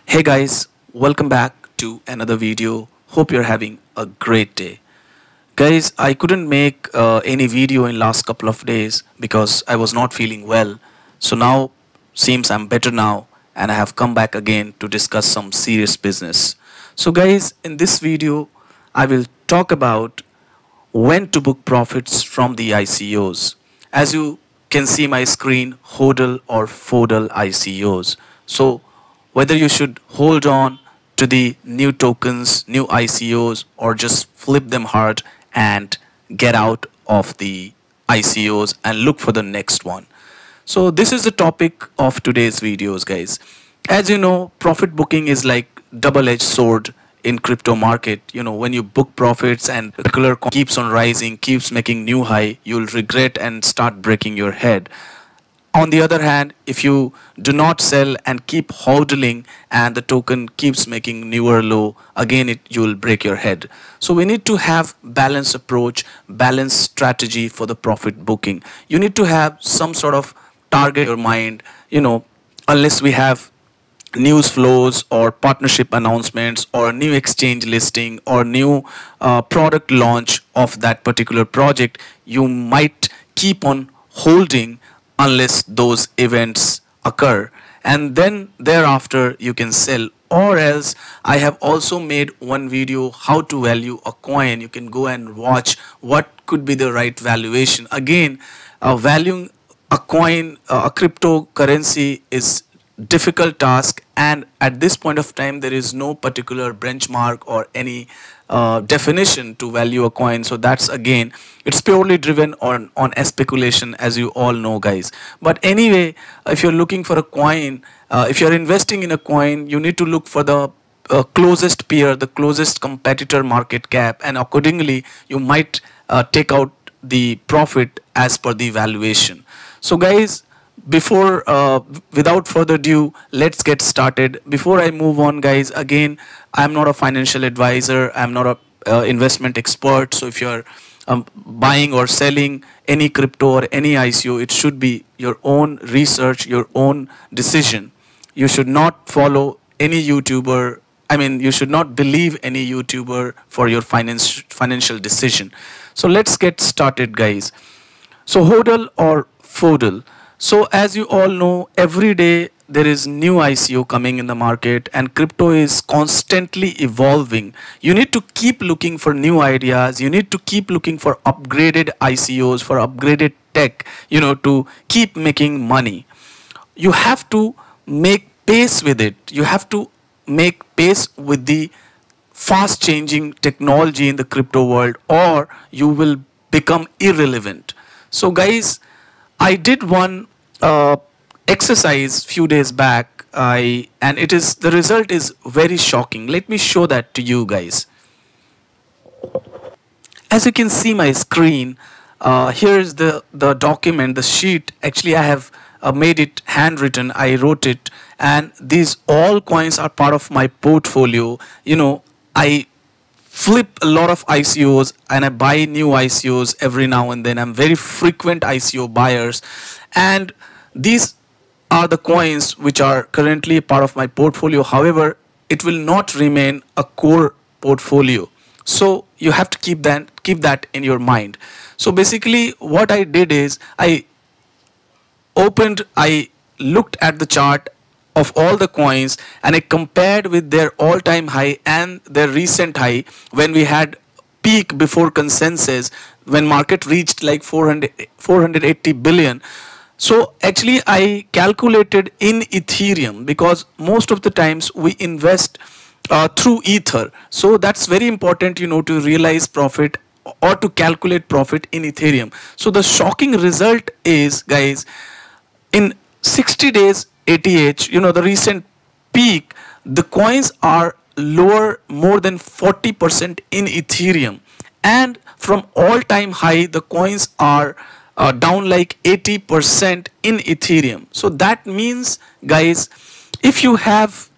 Hey guys, welcome back to another video. Hope you're having a great day. Guys, I couldn't make any video in last couple of days because I was not feeling well. So now seems I'm better now and I have come back again to discuss some serious business. So guys, in this video I will talk about when to book profits from the ICOs. As you can see my screen, Hodl or Fodl ICOs. So whether you should hold on to the new tokens, new ICOs, or just flip them hard and get out of the ICOs and look for the next one. So this is the topic of today's videos, guys. As you know, profit booking is like double-edged sword in crypto market. You know, when you book profits and the particular coin keeps on rising, keeps making new high, you'll regret and start breaking your head. On the other hand, if you do not sell and keep hodling and the token keeps making newer low, again you will break your head. So we need to have balanced approach, balanced strategy for the profit booking. You need to have some sort of target in your mind, unless we have news flows or partnership announcements or new exchange listing or new product launch of that particular project, you might keep on holding unless those events occur, and then thereafter you can sell. Or else, I have also made one video how to value a coin. You can go and watch what could be the right valuation. Again, valuing a coin, a cryptocurrency is difficult task, and at this point of time there is no particular benchmark or any definition to value a coin. So that's, again, it's purely driven on a speculation, as you all know, guys. But anyway, if you're looking for a coin, if you're investing in a coin, you need to look for the closest peer, the closest competitor market cap, and accordingly you might take out the profit as per the valuation. So guys, without further ado, let's get started. Before I move on, guys, again, I'm not a financial advisor, I'm not a investment expert. So if you're buying or selling any crypto or any ICO, it should be your own research, your own decision. You should not follow any YouTuber. You should not believe any YouTuber for your financial decision. So let's get started, guys. So Hodl or Fodl. So as you all know, every day there is new ICO coming in the market and crypto is constantly evolving. You need to keep looking for new ideas. You need to keep looking for upgraded ICOs, for upgraded tech, to keep making money. You have to make pace with it. You have to make pace with the fast changing technology in the crypto world, or you will become irrelevant. So guys, I did one exercise few days back, and the result is very shocking. Let me show that to you guys. As you can see my screen, here is the document, the sheet. Actually, I have made it handwritten. I wrote it, and these all coins are part of my portfolio. I flip a lot of ICOs and I buy new ICOs every now and then. I'm very frequent ICO buyers, and these are the coins which are currently part of my portfolio. However, it will not remain a core portfolio. So you have to keep that in your mind. So basically what I did is I looked at the chart of all the coins and I compared with their all-time high and their recent high when we had peak before consensus, when market reached like 480 billion. So actually I calculated in Ethereum, because most of the times we invest through Ether. So that's very important, to realize profit or to calculate profit in Ethereum. So the shocking result is, guys, in 60 days ATH, the recent peak, the coins are lower more than 40% in Ethereum, and from all-time high the coins are down like 80% in Ethereum. So that means, guys, if you have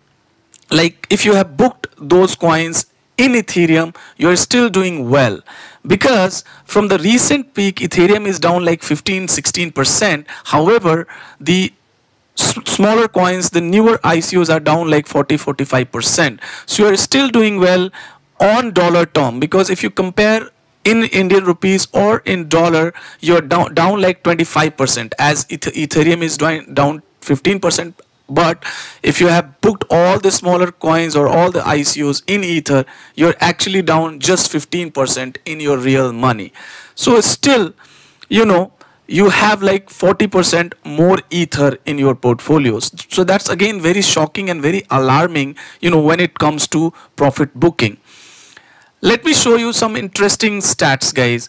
booked those coins in Ethereum, you're still doing well, because from the recent peak Ethereum is down like 15-16%. However, the smaller coins, the newer ICOs are down like 40-45%. So you are still doing well on dollar term, because if you compare in Indian rupees or in dollar, you're down like 25%, as Ethereum is down 15%. But if you have booked all the smaller coins or all the ICOs in Ether, you're actually down just 15% in your real money. So still, you know, you have like 40% more Ether in your portfolios. So that's again very shocking and very alarming, you know, when it comes to profit booking. Let me show you some interesting stats, guys.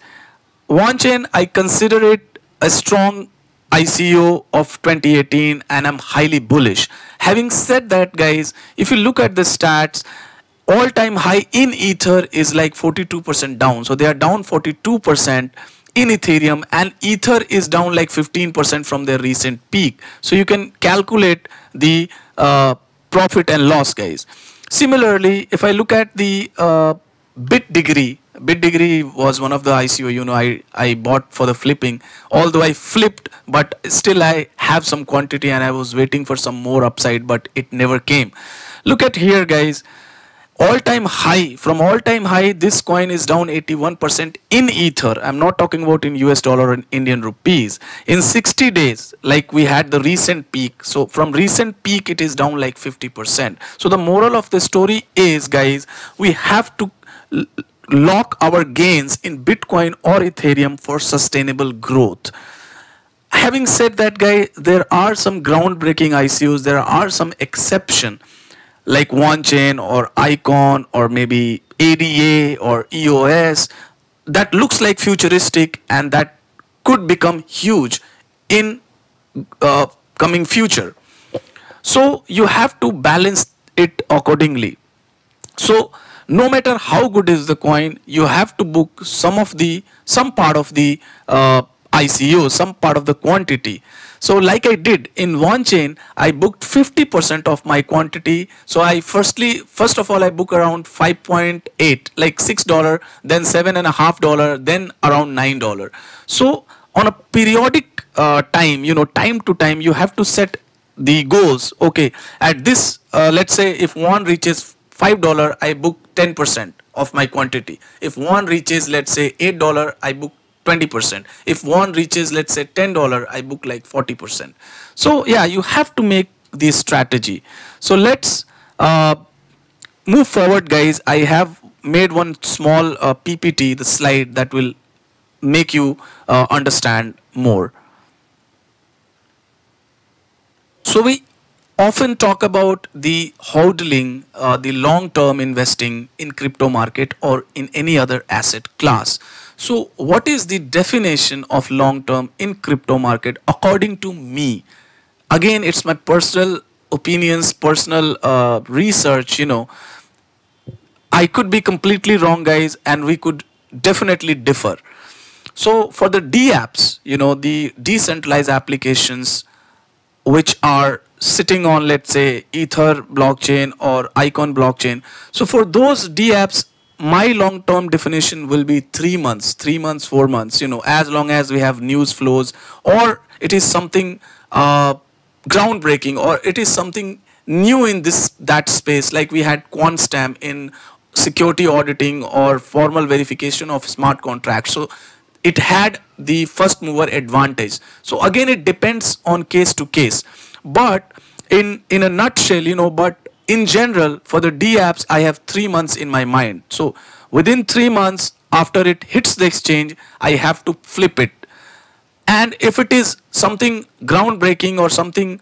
OneChain, I consider it a strong ICO of 2018 and I'm highly bullish. Having said that, guys, if you look at the stats, all-time high in Ether is like 42% down. So they are down 42% in Ethereum, and Ether is down like 15% from their recent peak. So you can calculate the profit and loss, guys. Similarly, if I look at the Bitdegree was one of the ICO, you know, I bought for the flipping, although I flipped, but still I have some quantity and I was waiting for some more upside, but it never came. Look at here, guys. All-time high, from all-time high, this coin is down 81% in Ether. I'm not talking about in US dollar and Indian rupees. In 60 days, like we had the recent peak. So from recent peak, it is down like 50%. So the moral of the story is, guys, we have to lock our gains in Bitcoin or Ethereum for sustainable growth. Having said that, guys, there are some groundbreaking ICOs. There are some exceptions, like OneChain or Icon or maybe ADA or EOS, that looks like futuristic and that could become huge in coming future. So you have to balance it accordingly. So no matter how good is the coin, you have to book some part of the ICO, some part of the quantity. So like I did in OneChain, I booked 50% of my quantity. So I first of all, I book around 5.8, like $6, then $7.50, then around $9. So on a periodic time, you know, time to time, you have to set the goals. Okay, at this, let's say if one reaches $5, I book 10% of my quantity. If one reaches, let's say $8, I book 20%. If one reaches, let's say $10, I book like 40%. So yeah, you have to make this strategy. So let's move forward, guys. I have made one small PPT, the slide that will make you understand more. So we often talk about the hodling, the long-term investing in crypto market or in any other asset class. So what is the definition of long-term in crypto market according to me? Again, it's my personal opinions, personal research, you know. I could be completely wrong, guys, and we could definitely differ. So for the dApps, you know, the decentralized applications which are sitting on, let's say, Ether blockchain or Icon blockchain. So for those dApps, my long-term definition will be 3 months, 4 months, you know, as long as we have news flows or it is something groundbreaking or it is something new in that space, like we had QuantStamp in security auditing or formal verification of smart contracts. So it had the first mover advantage. So again, it depends on case to case. But in a nutshell, you know, but in general, for the dApps, I have 3 months in my mind. So within 3 months after it hits the exchange, I have to flip it. And if it is something groundbreaking or something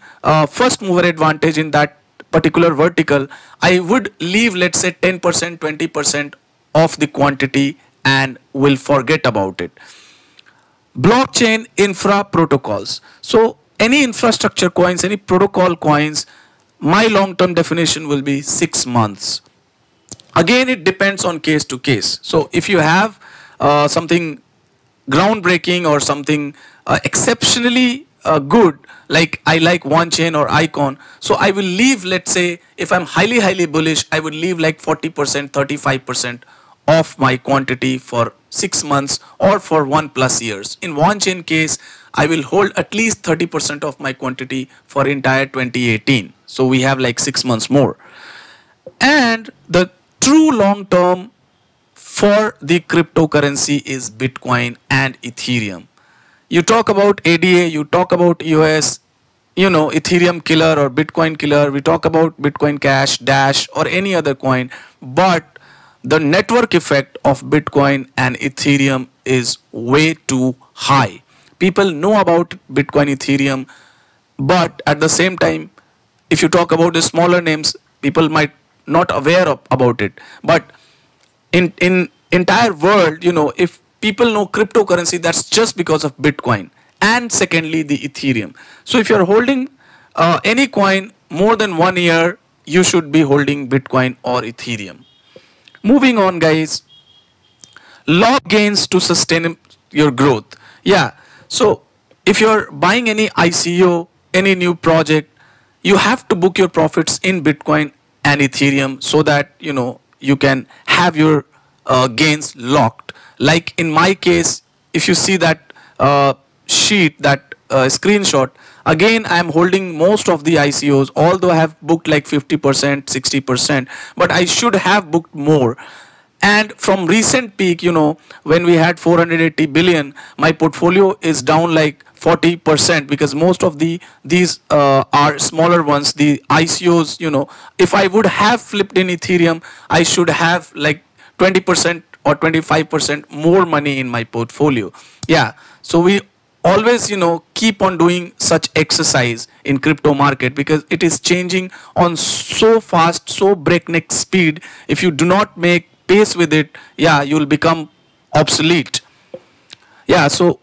first mover advantage in that particular vertical, I would leave, let's say, 10%, 20% of the quantity and will forget about it. Blockchain infra protocols. So any infrastructure coins, any protocol coins, my long-term definition will be 6 months. Again, it depends on case to case. So if you have something groundbreaking or something exceptionally good, like I like OneChain or Icon, so I will leave, let's say, if I'm highly bullish, I would leave like 40%, 35% of my quantity for 6 months or for 1+ years. In one chain case, I will hold at least 30% of my quantity for entire 2018. So we have like 6 months more. And the true long term for the cryptocurrency is Bitcoin and Ethereum. You talk about ADA, you talk about EOS, Ethereum killer or Bitcoin killer, we talk about Bitcoin Cash, Dash or any other coin, but the network effect of Bitcoin and Ethereum is way too high. People know about Bitcoin, Ethereum, but at the same time, if you talk about the smaller names, people might not aware about it. But in entire world, if people know cryptocurrency, that's just because of Bitcoin and secondly the Ethereum. So if you're holding any coin more than 1 year, you should be holding Bitcoin or Ethereum. Moving on, guys, log gains to sustain your growth. Yeah, so if you're buying any ICO, any new project, you have to book your profits in Bitcoin and Ethereum so that you can have your gains locked. Like in my case, if you see that sheet, that screenshot, again I am holding most of the ICOs, although I have booked like 50%, 60%, but I should have booked more. And from recent peak, when we had 480 billion, my portfolio is down like 40% because most of these are smaller ones. The ICOs, if I would have flipped in Ethereum, I should have like 20% or 25% more money in my portfolio. Yeah, so we always keep on doing such exercise in crypto market because it is changing on so fast, so breakneck speed. If you do not make pace with it, yeah, you will become obsolete. Yeah, so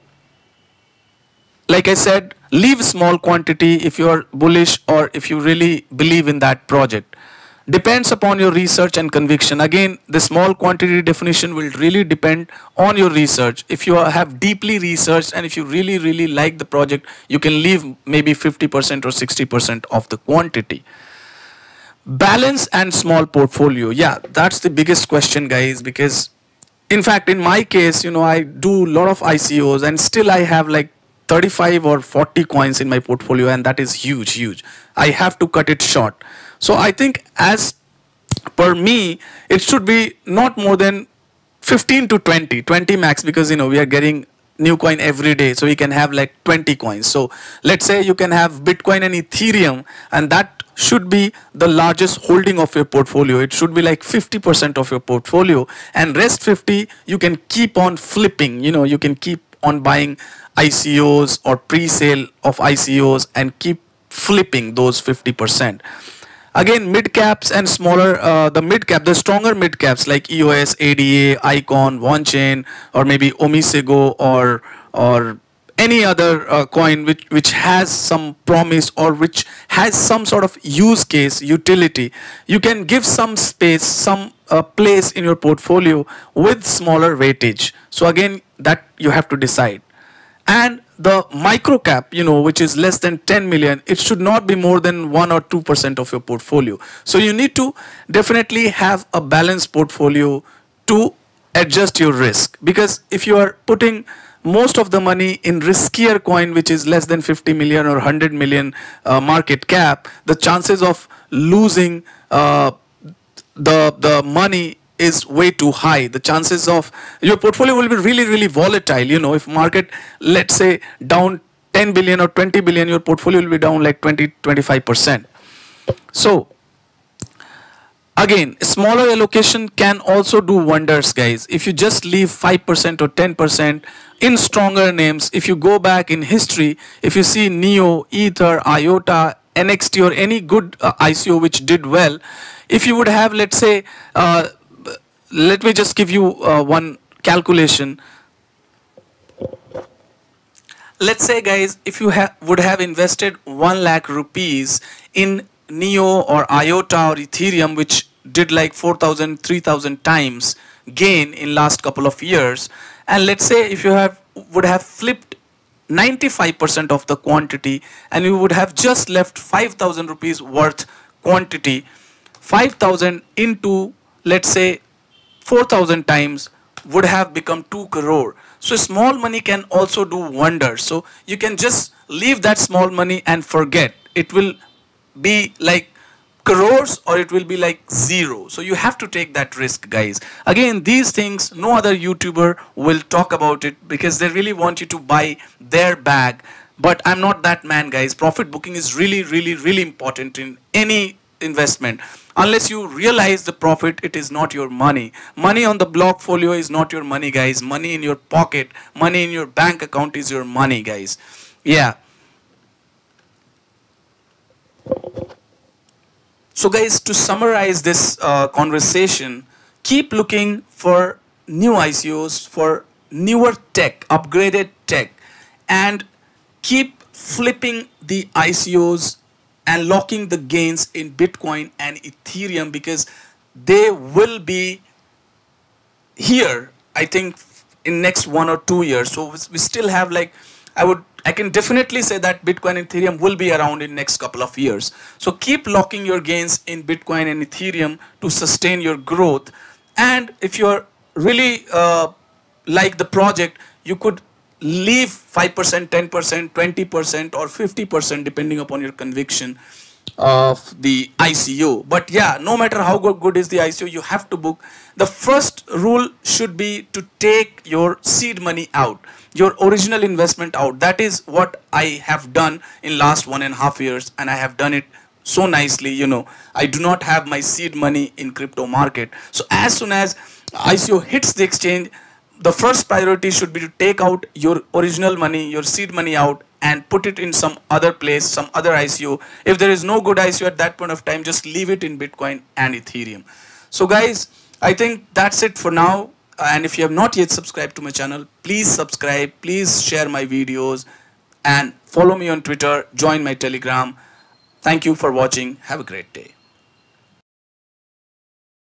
like I said, leave small quantity if you are bullish or if you really believe in that project. Depends upon your research and conviction. Again, the small quantity definition will really depend on your research. If you have deeply researched and if you really like the project, you can leave maybe 50% or 60% of the quantity. Balance and small portfolio. Yeah, that's the biggest question, guys, because in fact, in my case, I do a lot of ICOs and still I have like 35 or 40 coins in my portfolio, and that is huge. I have to cut it short. So I think as per me, it should be not more than 15 to 20 max, because we are getting new coin every day, so we can have like 20 coins. So let's say you can have Bitcoin and Ethereum, and that should be the largest holding of your portfolio. It should be like 50% of your portfolio, and rest 50 you can keep on flipping. You can keep on buying ICOs or pre-sale of ICOs and keep flipping those 50%. Again, mid caps and smaller, the stronger mid caps like EOS, ADA, Icon, OneChain, or maybe Omisego or any other coin which has some promise or which has some sort of use case, utility. You can give some space, some place in your portfolio with smaller weightage. So again, that you have to decide. And the micro cap, which is less than 10 million, it should not be more than 1 or 2% of your portfolio. So you need to definitely have a balanced portfolio to adjust your risk. Because if you are putting most of the money in riskier coin, which is less than 50 million or 100 million market cap, the chances of losing the money is way too high. The chances of your portfolio will be really volatile. If market, let's say, down 10 billion or 20 billion, your portfolio will be down like 20-25%. So again, smaller allocation can also do wonders, guys. If you just leave 5% or 10% in stronger names, if you go back in history, if you see Neo, Ether, IOTA, NXT, or any good ICO which did well, if you would have, let's say, let me just give you one calculation. Let's say, guys, if you would have invested 1 lakh rupees in Neo or IOTA or Ethereum, which did like 4,000, 3,000 times gain in last couple of years, and let's say if you would have flipped 95% of the quantity and you would have just left 5,000 rupees worth quantity, 5,000 into, let's say, 4,000 times would have become 2 crore. So small money can also do wonders. So you can just leave that small money and forget. It will be like crores or it will be like zero. So you have to take that risk, guys. Again, these things no other YouTuber will talk about it because they really want you to buy their bag. But I'm not that man, guys. Profit booking is really, really, really important in any investment. Unless you realize the profit, it is not your money. Money on the block folio is not your money, guys. Money in your pocket, money in your bank account is your money, guys. Yeah. So guys, to summarize this conversation, keep looking for new ICOs, for newer tech, upgraded tech, and keep flipping the ICOs and locking the gains in Bitcoin and Ethereum because they will be here, I think, in next 1 or 2 years. So we still have like, I can definitely say that Bitcoin and Ethereum will be around in next couple of years. So keep locking your gains in Bitcoin and Ethereum to sustain your growth. And if you're really like the project, you could leave 5%, 10%, 20% or 50% depending upon your conviction of the ICO. But yeah, no matter how good is the ICO, you have to book. The first rule should be to take your seed money out, your original investment out. That is what I have done in last 1.5 years, and I have done it so nicely. You know, I do not have my seed money in crypto market. So as soon as ICO hits the exchange, the first priority should be to take out your original money, your seed money out, and put it in some other place, some other ICO. If there is no good ICO at that point of time, just leave it in Bitcoin and Ethereum. So guys, I think that's it for now. And if you have not yet subscribed to my channel, please subscribe, please share my videos, and follow me on Twitter, join my Telegram. Thank you for watching. Have a great day.